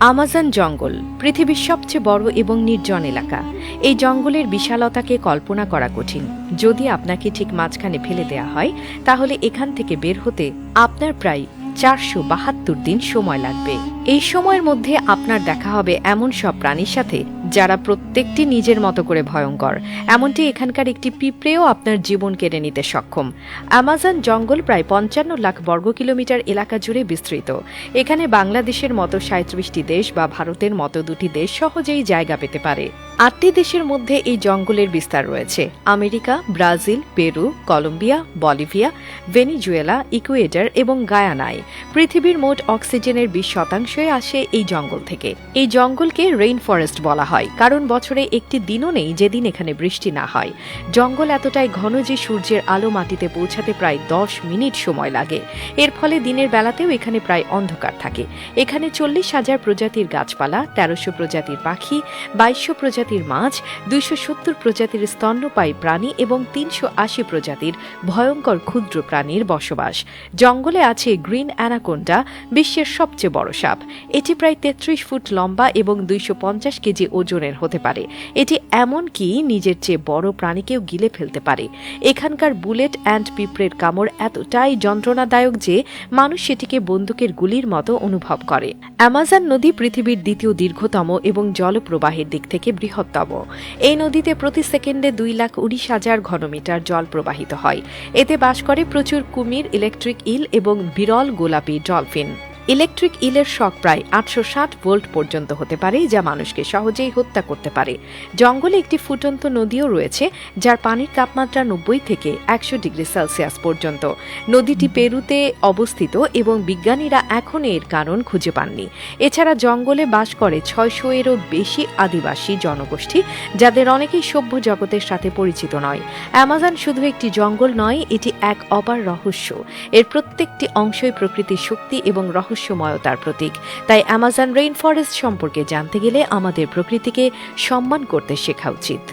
Amazon জঙ্গল পৃথিবীর সবচেয়ে বড় এবং নির্জন এলাকা। এই জঙ্গলের বিশালতাকে কল্পনা করা কঠিন। যদি আপনাকে ঠিক মাঝখানে ফেলে দেয়া হয়, তাহলে এখান থেকে বের হতে আপনার প্রায় 472 দিন সময় লাগবে। এই সময়ের মধ্যে আপনার দেখা হবে এমন সব প্রাণীর সাথে যারা প্রত্যেকটি নিজের মতো করে ভয়ঙ্কর। এমনটি এখানকার একটি পিঁপড়েও আপনার জীবন কেড়ে নিতে সক্ষম। আমাজন জঙ্গল প্রায় 55 লাখ বর্গ কিলোমিটার এলাকা জুড়ে বিস্তৃত। এখানে বাংলাদেশের মতো 37টি দেশ বা ভারতের মতো 2টি দেশ সহজেই জায়গা পেতে পারে। 8টি দেশের মধ্যে এই জঙ্গলের বিস্তার রয়েছে: America, Brazil, Peru, Colombia, Bolivia, Venezuela, Ecuador এবং গায়ানায়। পৃথিবীর মোট অক্সিজেনের 20% আসে এই জঙ্গল থেকে। এই জঙ্গলকে রেইন ফরেস্ট বলা হয় কারণ বছরে একটি দিনও নেই যেদিন এখানে বৃষ্টি না হয়। জঙ্গল এতটাই ঘন যে সূর্যের আলো মাটিতে পৌঁছাতে প্রায় 10 মিনিট সময় লাগে। এর ফলে দিনের বেলাতেও এখানে প্রায় অন্ধকার থাকে। এখানে 40,000 প্রজাতির গাছপালা, 1300 প্রজাতির পাখি, 2200 প্রজাতির মাছ, 270 প্রজাতির স্তন্যপায়ী প্রাণী এবং 380 প্রজাতির ভয়ঙ্কর ক্ষুদ্র প্রাণীর বসবাস। জঙ্গলে আছে গ্রিন অ্যানাকোন্ডা, বিশ্বের সবচেয়ে বড় সাপ। এটি প্রায় 33 ফুট লম্বা এবং 250 কেজি ওজনের হতে পারে। এটি এমনকি নিজের চেয়ে বড় প্রাণীকেও গিলে ফেলতে পারে। এখানকার বুলেট অ্যান্ড পিঁপড়ের কামড় এতটাই যন্ত্রণাদায়ক যে মানুষ সেটিকে বন্দুকের গুলির মতো অনুভব করে। অ্যামাজন নদী পৃথিবীর দ্বিতীয় দীর্ঘতম এবং জলপ্রবাহের দিক থেকে বৃহত্তম। এই নদীতে প্রতি সেকেন্ডে 2,19,000 ঘনমিটার জল প্রবাহিত হয়। এতে বাস করে প্রচুর কুমির, ইলেকট্রিক ইল এবং বিরল গোলাপি ডলফিন। ইলেকট্রিক ইলের শক প্রায় 860 ভোল্ট পর্যন্ত হতে পারে, যা মানুষকে সহজেই হত্যা করতে পারে। জঙ্গলে একটি ফুটন্ত নদীও রয়েছে যার পানির তাপমাত্রা 90 থেকে 100 ডিগ্রি সেলসিয়াস পর্যন্ত। নদীটি পেরুতে অবস্থিত এবং বিজ্ঞানীরা এখন এর কারণ খুঁজে পাননি। এছাড়া জঙ্গলে বাস করে 600-এরও বেশি আদিবাসী জনগোষ্ঠী, যাদের অনেকেই সভ্য জগতের সাথে পরিচিত নয়। অ্যামাজন শুধু একটি জঙ্গল নয়, এটি এক অপার রহস্য। এর প্রত্যেকটি অংশই প্রকৃতির শক্তি এবং রহস্যময়তার প্রতীক। তাই অ্যামাজন রেইন ফরেস্ট সম্পর্কে জানতে গেলে আমাদের প্রকৃতিকে সম্মান করতে শেখা উচিত।